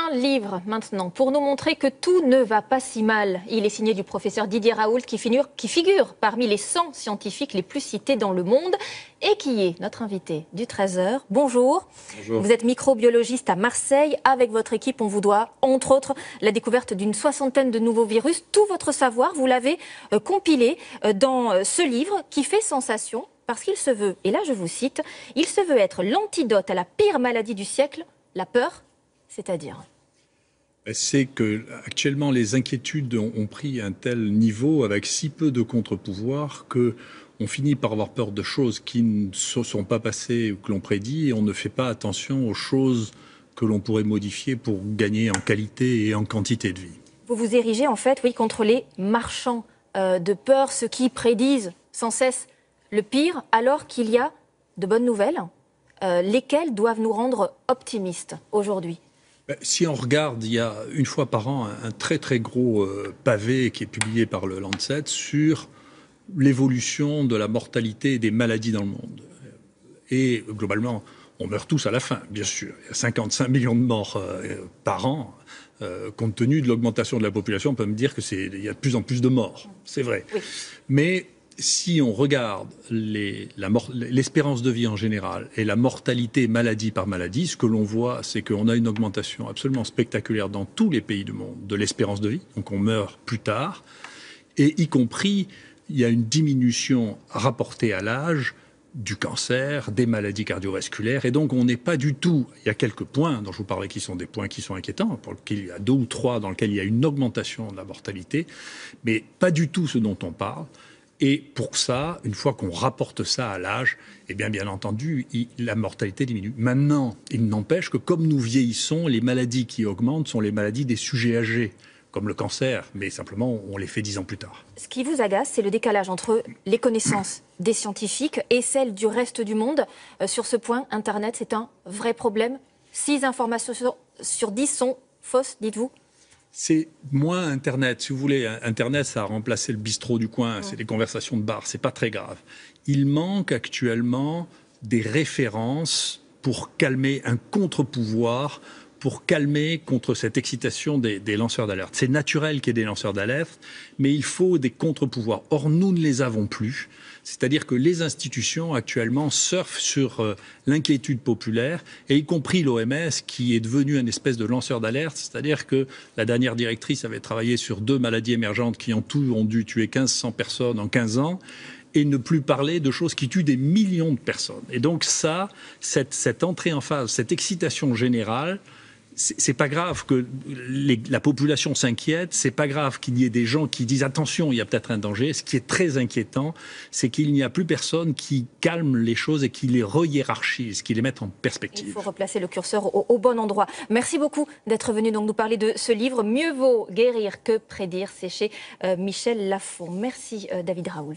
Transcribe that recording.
un livre maintenant pour nous montrer que tout ne va pas si mal. Il est signé du professeur Didier Raoult qui figure parmi les 100 scientifiques les plus cités dans le monde et qui est notre invité du 13h. Bonjour. Bonjour. Vous êtes microbiologiste à Marseille. Avec votre équipe, on vous doit, entre autres, la découverte d'une 60aine de nouveaux virus. Tout votre savoir, vous l'avez compilé dans ce livre qui fait sensation parce qu'il se veut, et là je vous cite, il se veut être l'antidote à la pire maladie du siècle, la peur, c'est-à-dire. C'est que actuellement les inquiétudes ont pris un tel niveau avec si peu de contre-pouvoirs que on finit par avoir peur de choses qui ne se sont pas passées ou que l'on prédit et on ne fait pas attention aux choses que l'on pourrait modifier pour gagner en qualité et en quantité de vie. Vous vous érigez en fait, oui, contre les marchands de peur, ceux qui prédisent sans cesse le pire, alors qu'il y a de bonnes nouvelles, lesquelles doivent nous rendre optimistes aujourd'hui. Si on regarde, il y a une fois par an un très très gros pavé qui est publié par le Lancet sur l'évolution de la mortalité et des maladies dans le monde. Et globalement, on meurt tous à la fin, bien sûr. Il y a 55 millions de morts par an. Compte tenu de l'augmentation de la population, on peut me dire qu'il y a de plus en plus de morts. C'est vrai. Oui. Mais si on regarde l'espérance de vie en général et la mortalité maladie par maladie, ce que l'on voit, c'est qu'on a une augmentation absolument spectaculaire dans tous les pays du monde de l'espérance de vie. Donc on meurt plus tard. Et y compris, il y a une diminution rapportée à l'âge du cancer, des maladies cardiovasculaires. Et donc on n'est pas du tout... Il y a quelques points dont je vous parlais qui sont des points qui sont inquiétants, pour lesquels il y a 2 ou 3 dans lesquels il y a une augmentation de la mortalité, mais pas du tout ce dont on parle. Et pour ça, une fois qu'on rapporte ça à l'âge, eh bien entendu, la mortalité diminue. Maintenant, il n'empêche que comme nous vieillissons, les maladies qui augmentent sont les maladies des sujets âgés, comme le cancer, mais simplement on les fait 10 ans plus tard. Ce qui vous agace, c'est le décalage entre les connaissances des scientifiques et celles du reste du monde. Sur ce point, Internet, c'est un vrai problème. 6 informations sur 10 sont fausses, dites-vous ? C'est moins Internet. Si vous voulez, Internet, ça a remplacé le bistrot du coin. C'est des conversations de bar. C'est pas très grave. Il manque actuellement des références pour calmer un contre-pouvoir, pour calmer contre cette excitation des lanceurs d'alerte. C'est naturel qu'il y ait des lanceurs d'alerte, mais il faut des contre-pouvoirs. Or, nous ne les avons plus. C'est-à-dire que les institutions actuellement surfent sur l'inquiétude populaire, et y compris l'OMS, qui est devenue une espèce de lanceur d'alerte. C'est-à-dire que la dernière directrice avait travaillé sur 2 maladies émergentes qui ont dû tuer 1500 personnes en 15 ans. Et ne plus parler de choses qui tuent des millions de personnes. Et donc ça, cette entrée en phase, cette excitation générale, c'est pas grave que la population s'inquiète, c'est pas grave qu'il y ait des gens qui disent attention, il y a peut-être un danger. Ce qui est très inquiétant, c'est qu'il n'y a plus personne qui calme les choses et qui les re-hiérarchise, qui les mette en perspective. Il faut replacer le curseur au bon endroit. Merci beaucoup d'être venu donc nous parler de ce livre. Mieux vaut guérir que prédire. C'est chez Michel Lafon. Merci David Raoult.